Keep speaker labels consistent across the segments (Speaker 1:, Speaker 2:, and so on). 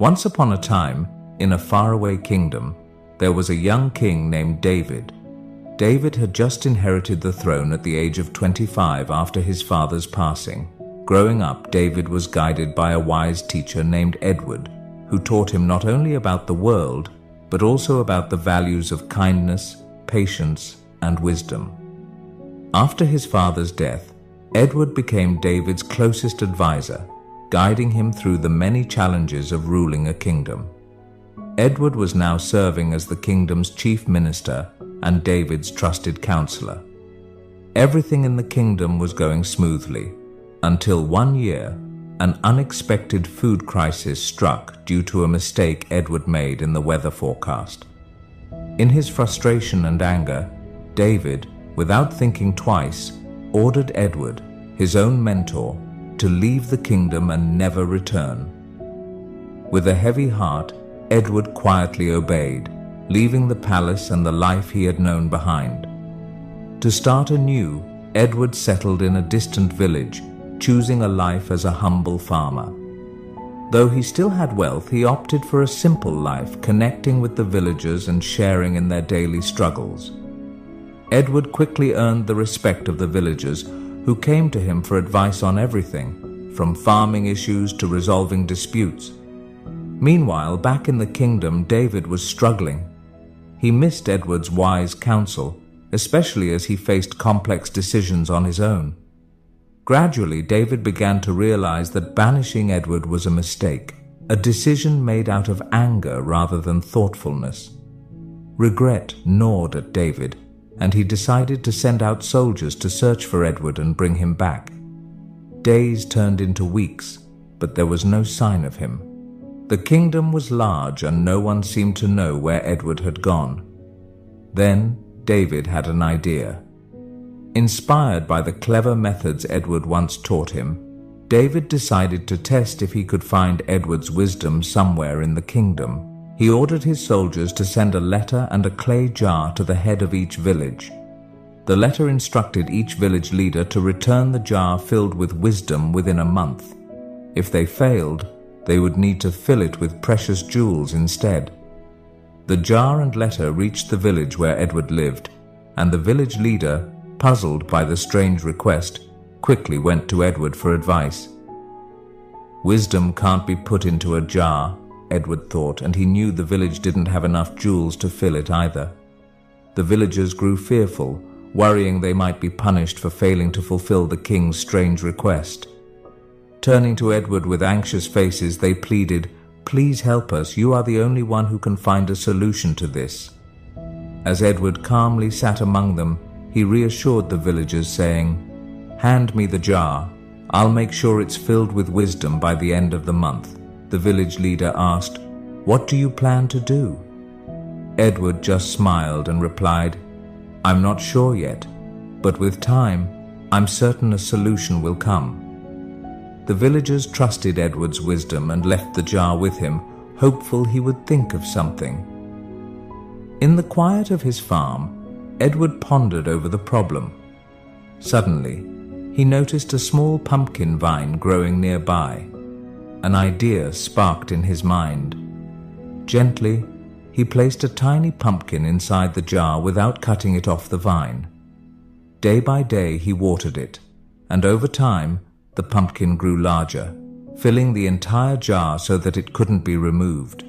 Speaker 1: Once upon a time, in a faraway kingdom, there was a young king named David. David had just inherited the throne at the age of 25 after his father's passing. Growing up, David was guided by a wise teacher named Edward, who taught him not only about the world, but also about the values of kindness, patience, and wisdom. After his father's death, Edward became David's closest advisor, guiding him through the many challenges of ruling a kingdom. Edward was now serving as the kingdom's chief minister and David's trusted counselor. Everything in the kingdom was going smoothly, until one year, an unexpected food crisis struck due to a mistake Edward made in the weather forecast. In his frustration and anger, David, without thinking twice, ordered Edward, his own mentor, to leave the kingdom and never return. With a heavy heart, Edward quietly obeyed, leaving the palace and the life he had known behind. To start anew, Edward settled in a distant village, choosing a life as a humble farmer. Though he still had wealth, he opted for a simple life, connecting with the villagers and sharing in their daily struggles. Edward quickly earned the respect of the villagers, who came to him for advice on everything, from farming issues to resolving disputes. Meanwhile, back in the kingdom, David was struggling. He missed Edward's wise counsel, especially as he faced complex decisions on his own. Gradually, David began to realize that banishing Edward was a mistake, a decision made out of anger rather than thoughtfulness. Regret gnawed at David, and he decided to send out soldiers to search for Edward and bring him back. Days turned into weeks, but there was no sign of him. The kingdom was large and no one seemed to know where Edward had gone. Then David had an idea. Inspired by the clever methods Edward once taught him, David decided to test if he could find Edward's wisdom somewhere in the kingdom. He ordered his soldiers to send a letter and a clay jar to the head of each village. The letter instructed each village leader to return the jar filled with wisdom within a month. If they failed, they would need to fill it with precious jewels instead. The jar and letter reached the village where Edward lived, and the village leader, puzzled by the strange request, quickly went to Edward for advice. Wisdom can't be put into a jar, Edward thought, and he knew the village didn't have enough jewels to fill it either. The villagers grew fearful, worrying they might be punished for failing to fulfill the king's strange request. Turning to Edward with anxious faces, they pleaded, "Please help us, you are the only one who can find a solution to this." As Edward calmly sat among them, he reassured the villagers, saying, "Hand me the jar. I'll make sure it's filled with wisdom by the end of the month." The village leader asked, "What do you plan to do?" Edward just smiled and replied, "I'm not sure yet, but with time, I'm certain a solution will come." The villagers trusted Edward's wisdom and left the jar with him, hopeful he would think of something. In the quiet of his farm, Edward pondered over the problem. Suddenly, he noticed a small pumpkin vine growing nearby. An idea sparked in his mind. Gently, he placed a tiny pumpkin inside the jar without cutting it off the vine. Day by day, he watered it, and over time, the pumpkin grew larger, filling the entire jar so that it couldn't be removed.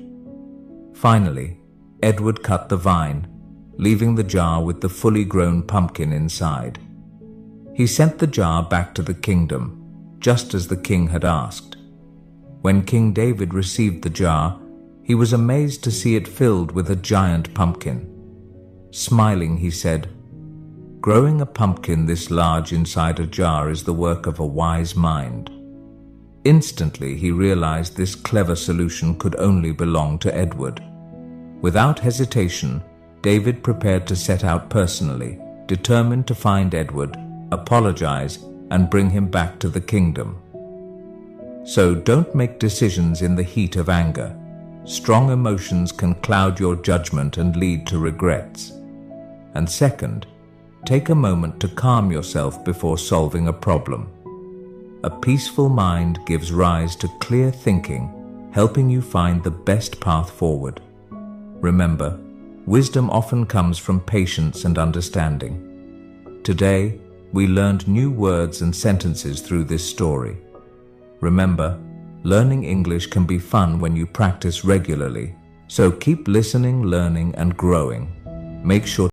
Speaker 1: Finally, Edward cut the vine, leaving the jar with the fully grown pumpkin inside. He sent the jar back to the kingdom, just as the king had asked. When King David received the jar, he was amazed to see it filled with a giant pumpkin. Smiling, he said, "Growing a pumpkin this large inside a jar is the work of a wise mind." Instantly, he realized this clever solution could only belong to Edward. Without hesitation, David prepared to set out personally, determined to find Edward, apologize, and bring him back to the kingdom. So don't make decisions in the heat of anger. Strong emotions can cloud your judgment and lead to regrets. And second, take a moment to calm yourself before solving a problem. A peaceful mind gives rise to clear thinking, helping you find the best path forward. Remember, wisdom often comes from patience and understanding. Today, we learned new words and sentences through this story. Remember, learning English can be fun when you practice regularly, so keep listening, learning, and growing. Make sure